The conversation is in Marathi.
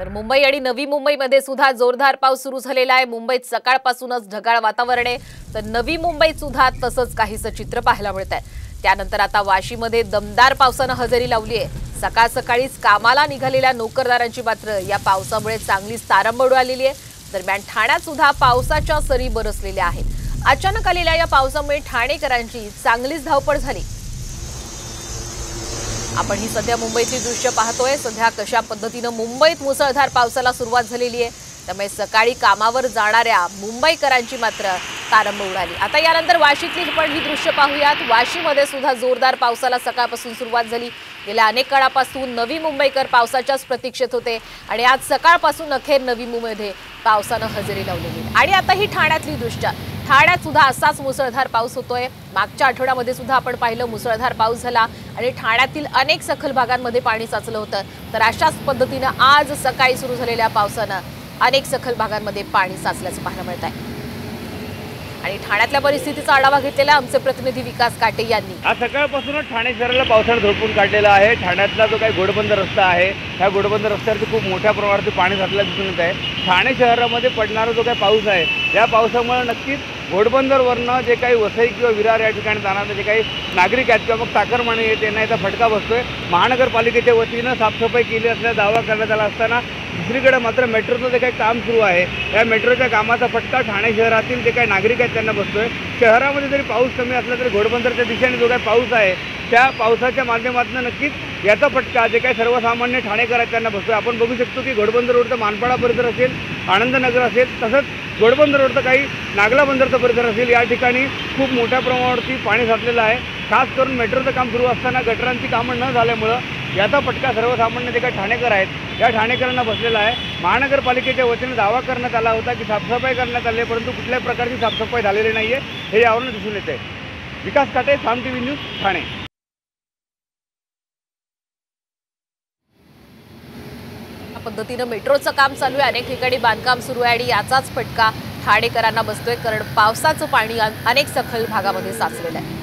तर मुंबई आणि नवी मुंबईमध्ये सुद्धा जोरदार पाऊस सुरू झालेला आहे। मुंबईत सकाळपासूनच ढगाळ वातावरण आहे, तर नवी मुंबईत सुद्धा तसंच काहीसं चित्र पाहायला मिळतंय। त्यानंतर आता वाशीमध्ये दमदार पावसानं हजेरी लावली आहे। सकाळ सकाळीच कामाला निघालेल्या नोकरदारांची मात्र या पावसामुळे चांगलीच तारंबळ आलेली आहे। दरम्यान ठाण्यात सुद्धा पावसाच्या सरी बरसलेल्या आहेत। अचानक आलेल्या या पावसामुळे ठाणेकरांची चांगलीच धावपळ झाली। आपण ही सध्या मुंबईची दृश्य पाहतोय। सध्या कशा पद्धतीने मुंबईत मुसळधार पावसाला सुरुवात झालेली आहे, त्यामुळे सकाळी कामावर जाणाऱ्या मुंबईकरांची मात्र तारंबळ उडाली। आता यानंतर वाशीतली पण ही दृश्य पाहूयात। वाशीमध्ये सुद्धा जोरदार पावसाला सकाळपासून सुरुवात झाली। गेल्या अनेक काळापासून नवी मुंबईकर पावसाच्याच प्रतीक्षेत होते आणि आज सकाळपासून अखेर नवी मुंबईमध्ये पावसानं हजेरी लावलेली। आणि आता ही ठाण्यातली दृश्य, ठाण्यात सुद्धा असाच मुसळधार पाऊस होतोय। मागच्या आठवड्यामध्ये सुद्धा आपण पाहिलं मुसळधार पाऊस झाला आणि ठाण्यातील अनेक सखल भागांमध्ये पाणी साचलं होतं। तर अशाच पद्धतीने आज सकाळी सुरू झालेल्या पावसानं अनेक सखल भागांमध्ये पाणी साचल्याचं पाहायला मिळत आहे। आणि ठाण्यातल्या परिस्थितीचा आढावा घेतलेला आमचे प्रतिनिधी विकास काटे यांनी। आज सकाळपासूनच ठाणे शहराला पावसाने झोडपून काढलेला आहे। ठाण्यातला जो काही घोडबंदर रस्ता आहे, ह्या घोडबंदर रस्त्यावरती खूप मोठ्या प्रमाणात पाणी साचल्याचं दिसून येत आहे। ठाणे शहरामध्ये पडणारा जो काही पाऊस आहे, या पावसामुळे नक्कीच घोडबंदरवरनं जे काही वसई किंवा विरार या ठिकाणी जाणारे जे काही नागरिक आहेत किंवा मग चाकरमानी आहेत, त्यांना याचा फटका बसतोय। महानगरपालिकेच्या वतीनं साफसफाई केली असल्याचा दावा करण्यात आला असताना दुसरीकडे मात्र मेट्रोचं जे काही काम सुरू आहे, या मेट्रोच्या कामाचा फटका ठाणे शहरातील जे काही नागरिक आहेत त्यांना बसतोय। शहरामध्ये जरी पाऊस कमी असला तरी घोडबंदरच्या दिशेने जो काही पाऊस आहे, त्या पावसाच्या माध्यमातून नक्कीच याचा फटका जे काही सर्वसामान्य ठाणेकर आहेत त्यांना बसतोय। आपण बघू शकतो की घोडबंदर रोडचं मानपाडा परिसर असेल, आनंदनगर असेल, तसंच घोडबंदर रोडचं काही नागला बंदरचा परिसर असेल, या ठिकाणी खूप मोठ्या प्रमाणावरती पाणी साचलेलं आहे। खास करून मेट्रोचं काम सुरू असताना गटरांची कामं न झाल्यामुळं याचा फटका सर्वसामान्य जे काही ठाणेकर आहेत, या ठाणेकरांना बसलेला आहे। महानगरपालिकेच्या वतीने दावा करण्यात आला होता की साफसफाई करण्यात आली, परंतु कुठल्याही प्रकारची साफसफाई झालेली नाही आहे, हे यावरून दिसून येते। विकास काटे, साम टीव्ही न्यूज, ठाणे। पद्धतीने मेट्रोचं काम चालू आहे, अनेक ठिकाणी बांधकाम सुरू आहे आणि याचाच फटका ठाणेकरांना बसतोय, कारण पावसाचं पाणी अनेक सखल भागामध्ये साचलेलं आहे।